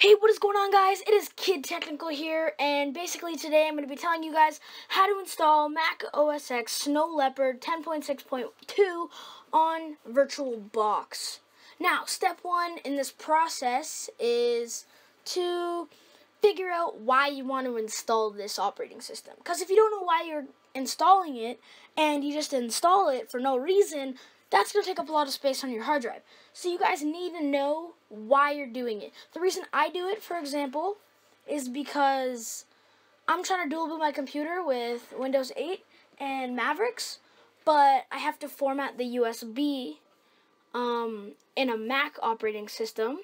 Hey, what is going on, guys? It is Kid Technical here, and basically today I'm going to be telling you guys how to install Mac OS X Snow Leopard 10.6.2 on VirtualBox. Now, step one in this process is to figure out why you want to install this operating system. Because if you don't know why you're installing it, and you just install it for no reason, that's going to take up a lot of space on your hard drive. So you guys need to know why you're doing it. The reason I do it, for example, is because I'm trying to dual boot my computer with Windows 8 and Mavericks, but I have to format the USB in a Mac operating system.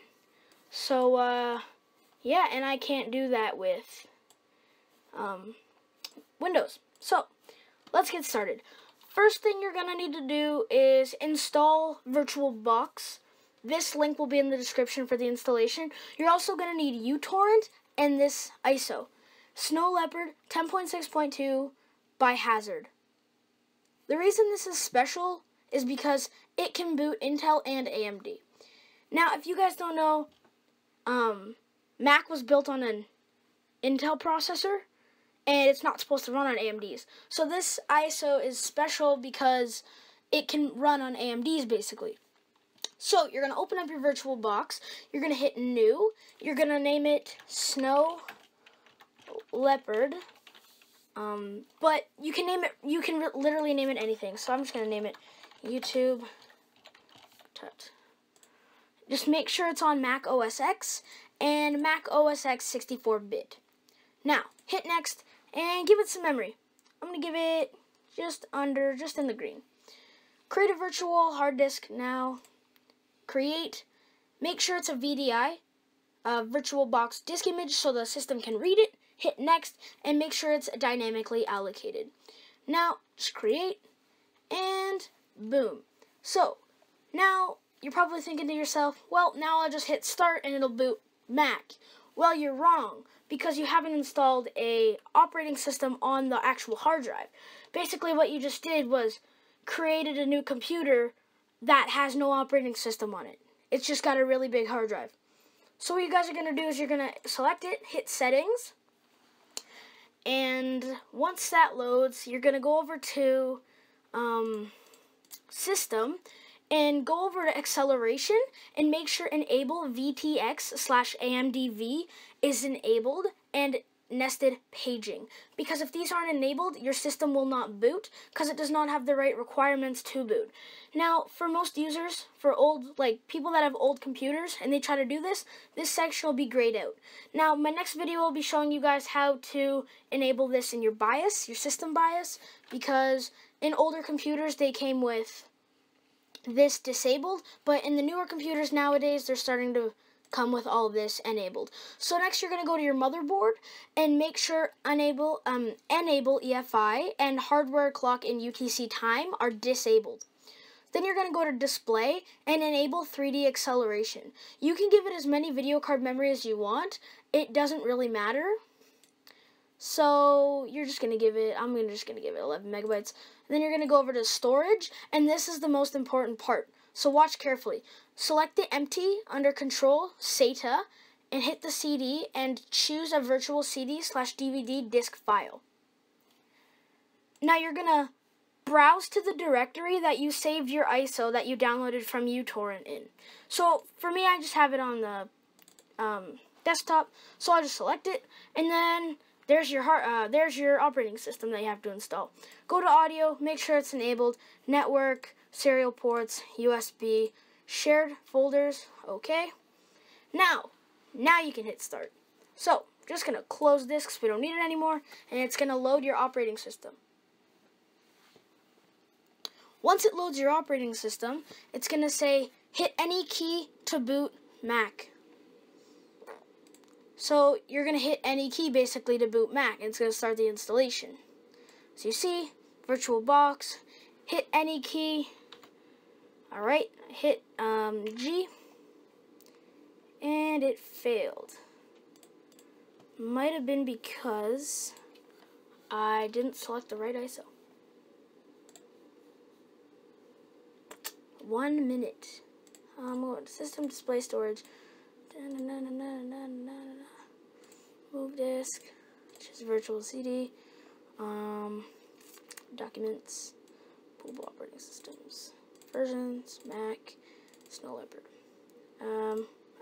So, yeah, and I can't do that with Windows. So, let's get started. First thing you're going to need to do is install VirtualBox. This link will be in the description for the installation. You're also going to need uTorrent and this ISO. Snow Leopard 10.6.2 by Hazard. The reason this is special is because it can boot Intel and AMD. Now, if you guys don't know, Mac was built on an Intel processor, and it's not supposed to run on AMDs. So this ISO is special because it can run on AMDs, basically. So you're going to open up your VirtualBox. You're going to hit New. You're going to name it Snow Leopard. But you can name it. You can literally name it anything. So I'm just going to name it YouTube. Just make sure it's on Mac OS X and Mac OS X 64-bit. Now hit Next. And give it some memory. I'm going to give it just in the green. Create a virtual hard disk now. Create. Make sure it's a VDI, VirtualBox disk image, so the system can read it. Hit Next, and make sure it's dynamically allocated. Now, just create, and boom. So, now, you're probably thinking to yourself, well, now I'll just hit Start, and it'll boot Mac. Well, you're wrong, because you haven't installed a operating system on the actual hard drive. Basically, what you just did was created a new computer that has no operating system on it. It's just got a really big hard drive. So what you guys are going to do is you're going to select it, hit Settings, and once that loads, you're going to go over to System, and go over to acceleration and make sure enable VTX/AMDV is enabled and nested paging. Because if these aren't enabled, your system will not boot because it does not have the right requirements to boot. Now, for most users, for people that have old computers and they try to do this, this section will be grayed out. Now, my next video will be showing you guys how to enable this in your BIOS, your system BIOS, because in older computers they came with this disabled, but in the newer computers nowadays they're starting to come with all of this enabled. So next you're going to go to your motherboard and make sure enable EFI and hardware clock and UTC time are disabled. Then you're going to go to display and enable 3D acceleration. You can give it as many video card memory as you want. It doesn't really matter. So you're just going to give it, I'm just going to give it 11 megabytes. And then you're going to go over to storage, and this is the most important part. So watch carefully. Select the empty under Control, SATA, and hit the CD and choose a virtual CD/DVD disk file. Now you're going to browse to the directory that you saved your ISO that you downloaded from uTorrent in. So for me, I just have it on the desktop, so I'll just select it, and then there's your operating system that you have to install. Go to audio, make sure it's enabled, network, serial ports, USB, shared folders, okay. Now you can hit start. So, just going to close this because we don't need it anymore, and it's going to load your operating system. Once it loads your operating system, it's going to say, hit any key to boot Mac. So you're going to hit any key basically to boot Mac, and it's going to start the installation. So you see, VirtualBox, hit any key. Alright, hit G, and it failed. Might have been because I didn't select the right ISO. 1 minute. System display storage. Move disk, choose virtual CD, documents, pullable operating systems, versions, Mac, Snow Leopard.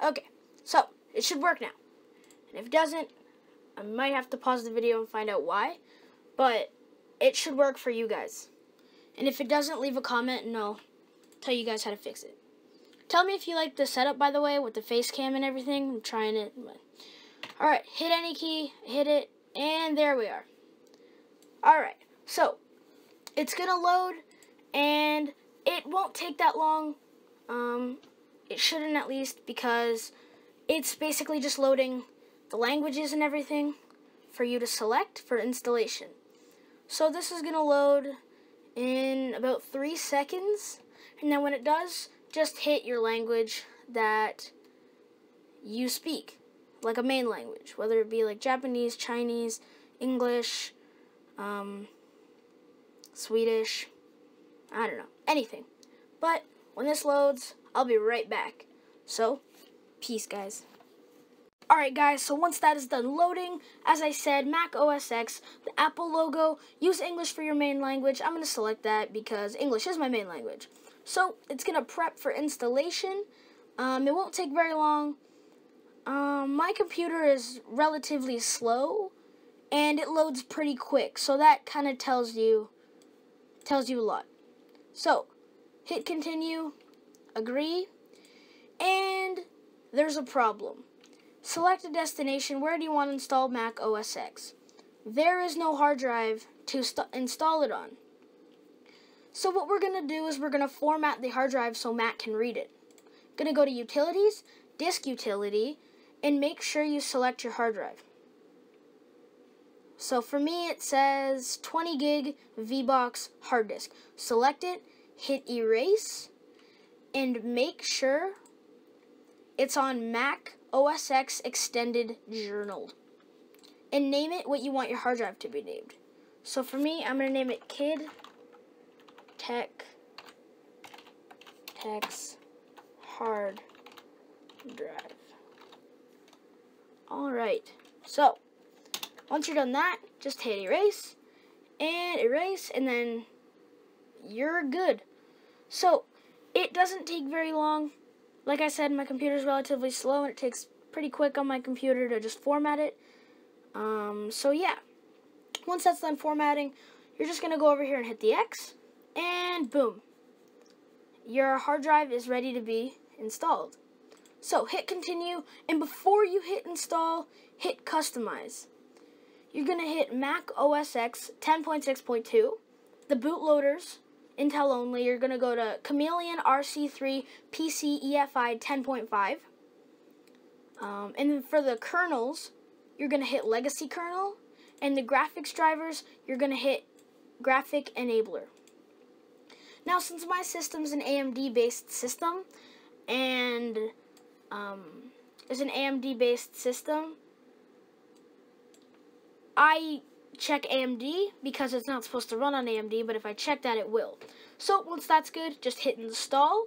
Okay, so it should work now. And if it doesn't, I might have to pause the video and find out why, but it should work for you guys. And if it doesn't, leave a comment and I'll tell you guys how to fix it. Tell me if you like the setup, by the way, with the face cam and everything. I'm trying it. Alright, hit any key, hit it, and there we are. Alright, so it's going to load, and it won't take that long. It shouldn't, at least, because it's basically just loading the languages and everything for you to select for installation. So this is going to load in about 3 seconds, and then when it does, just hit your language that you speak, like a main language, whether it be like Japanese, Chinese, English, Swedish, I don't know, anything. But when this loads, I'll be right back. So, peace, guys. Alright guys, so once that is done loading, as I said, Mac OS X, the Apple logo, use English for your main language. I'm going to select that because English is my main language. So, it's going to prep for installation. It won't take very long. My computer is relatively slow, and it loads pretty quick, so that kind of tells you a lot. So, hit continue, agree, and there's a problem. Select a destination. Where do you want to install Mac OS X? There is no hard drive to install it on. So what we're going to do is we're going to format the hard drive so Mac can read it. Going to go to Utilities, Disk Utility, and make sure you select your hard drive. So for me it says 20 gig VirtualBox hard disk. Select it, hit erase, and make sure it's on Mac OS X Extended Journal. And name it what you want your hard drive to be named. So for me, I'm going to name it Kid Tech Tech's Hard Drive. Alright, so once you're done that, just hit erase, and then you're good. So it doesn't take very long. Like I said, my computer's relatively slow, and it takes pretty quick on my computer to just format it. So yeah, once that's done formatting, you're just going to go over here and hit the X, and boom, your hard drive is ready to be installed. So hit continue, and before you hit install, hit customize. You're going to hit Mac OS X 10.6.2, the bootloaders, Intel only. You're going to go to Chameleon RC3 PC EFI 10.5. And then for the kernels, you're going to hit Legacy Kernel. And the graphics drivers, you're going to hit Graphic Enabler. Now, since my system's an AMD-based system, and it's an AMD-based system, I check AMD because it's not supposed to run on AMD, but if I check that, it will. So once that's good, just hit install,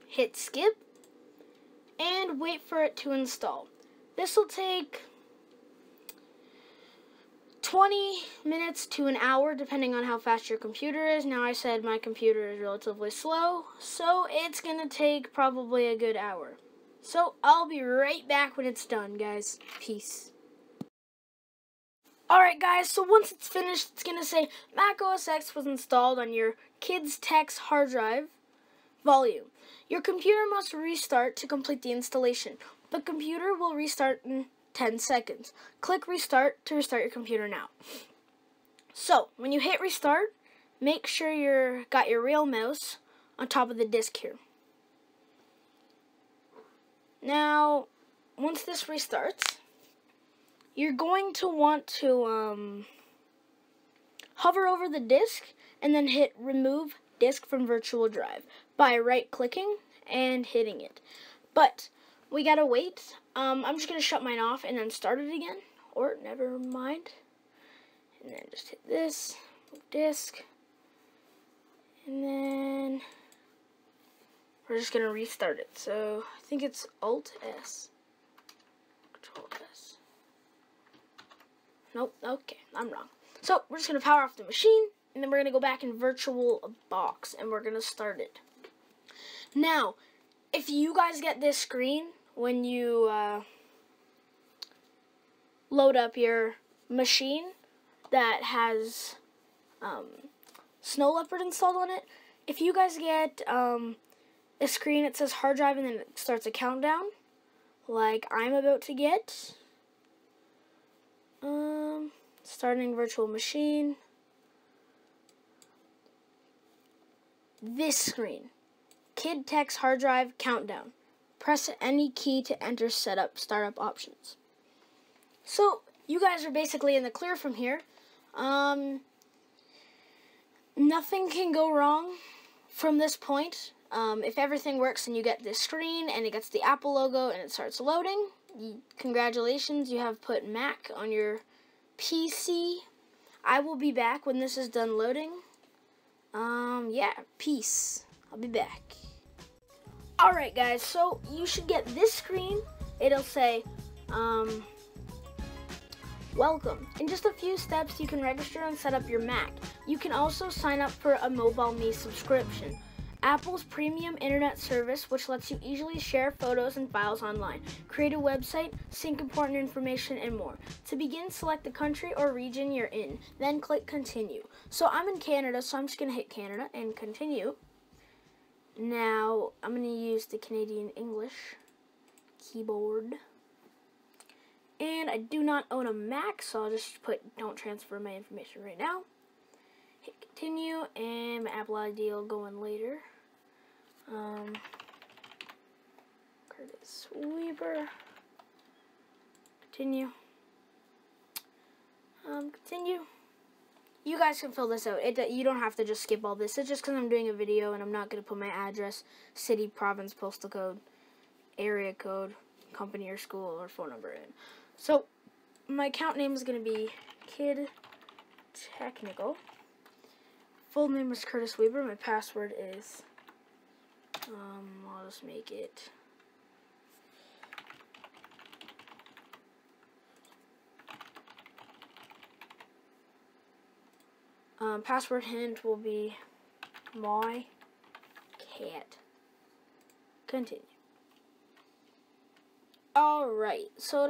hit skip, and wait for it to install. This will take 20 minutes to an hour, depending on how fast your computer is. Now, I said my computer is relatively slow, so it's going to take probably a good hour. So I'll be right back when it's done, guys. Peace. Alright guys, so once it's finished, it's going to say Mac OS X was installed on your Kids Tech's hard drive volume. Your computer must restart to complete the installation. The computer will restart in 10 seconds. Click restart to restart your computer now. So, when you hit restart, make sure you've got your real mouse on top of the disk here. Now, once this restarts, you're going to want to hover over the disk and then hit remove disk from virtual drive by right-clicking and hitting it. But we gotta wait. I'm just gonna shut mine off and then start it again, or never mind. And then just hit this, disk, and then we're just going to restart it. So I think it's Alt-S. Control-S. Nope, okay, I'm wrong. So we're just going to power off the machine, and then we're going to go back in VirtualBox, and we're going to start it. Now, if you guys get this screen when you load up your machine that has Snow Leopard installed on it, if you guys get a screen that says hard drive and then it starts a countdown, like I'm about to get, starting virtual machine, this screen, Kid Text hard drive countdown. Press any key to enter startup options. So you guys are basically in the clear from here. Nothing can go wrong from this point. If everything works and you get this screen and it gets the Apple logo and it starts loading, congratulations, you have put Mac on your PC. I will be back when this is done loading. Yeah, peace. I'll be back. Alright guys, so you should get this screen. It'll say, welcome. In just a few steps, you can register and set up your Mac. You can also sign up for a MobileMe subscription, Apple's premium internet service, which lets you easily share photos and files online, create a website, sync important information, and more. To begin, select the country or region you're in, then click continue. So I'm in Canada, so I'm just going to hit Canada and continue. Now, I'm going to use the Canadian English keyboard. And I do not own a Mac, so I'll just put don't transfer my information right now. Hit continue, and my Apple ID will go in later. Curtis Weber. Continue. Continue. You guys can fill this out. You don't have to just skip all this. It's just because I'm doing a video and I'm not going to put my address, city, province, postal code, area code, company or school or phone number in. So my account name is going to be Kid Technical. Full name is Curtis Weber. My password is, I'll just make it password hint will be my cat. Continue. Alright, so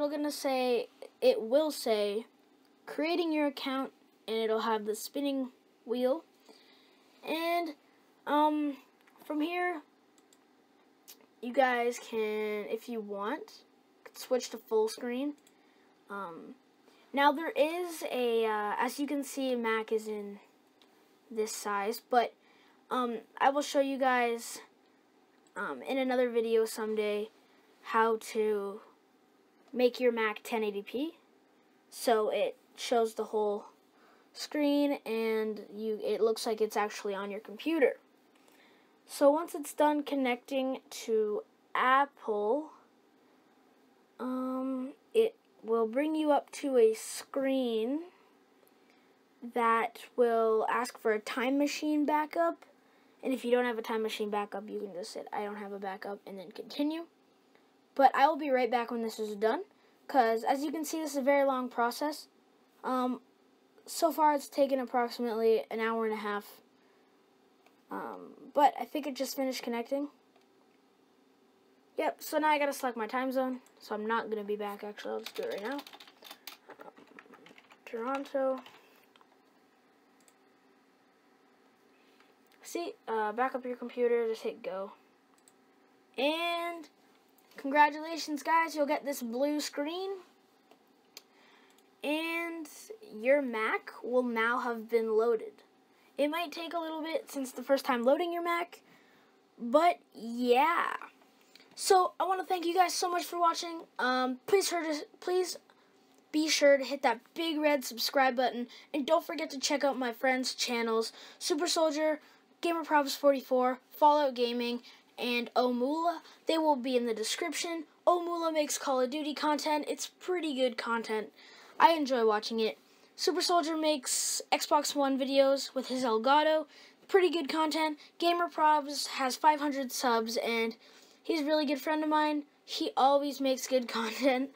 it will say creating your account, and it'll have the spinning wheel. And from here, you guys can, if you want, switch to full screen. Now there is a, as you can see, Mac is in this size, but I will show you guys in another video someday how to make your Mac 1080p, so it shows the whole screen and it looks like it's actually on your computer. So once it's done connecting to Apple, it will bring you up to a screen that will ask for a time machine backup. And if you don't have a time machine backup, you can just say, I don't have a backup, and then continue. But I will be right back when this is done, because as you can see, this is a very long process. So far, it's taken approximately an hour and a half. But I think it just finished connecting. Yep, so now I gotta select my time zone. So I'm not gonna be back, actually. I'll just do it right now. Toronto. See, back up your computer, just hit go. And congratulations, guys, you'll get this blue screen. And your Mac will now have been loaded. It might take a little bit since the first time loading your Mac, but yeah. So I want to thank you guys so much for watching. Please be sure to hit that big red subscribe button, and don't forget to check out my friends' channels, Super Soldier, GamerProps44, Fallout Gaming, and Omula. They will be in the description. Omula makes Call of Duty content. It's pretty good content. I enjoy watching it. Super Soldier makes Xbox One videos with his Elgato. pretty good content. Gamer Probs has 500 subs, and he's a really good friend of mine. He always makes good content.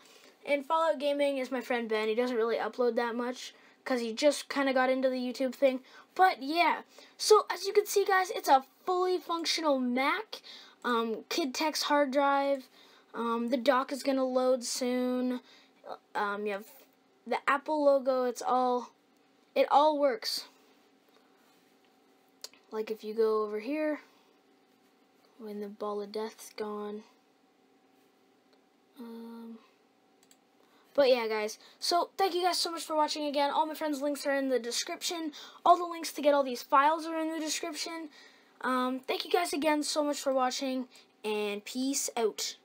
And Fallout Gaming is my friend Ben. He doesn't really upload that much because he just kind of got into the YouTube thing. But yeah, so as you can see, guys, it's a fully functional Mac. Kid Tech's hard drive. The dock is going to load soon. You have the Apple logo. It all works. Like if you go over here, when the ball of death's gone. But yeah, guys, so thank you guys so much for watching again. All my friends' links are in the description. All the links to get all these files are in the description. Thank you guys again so much for watching, and peace out.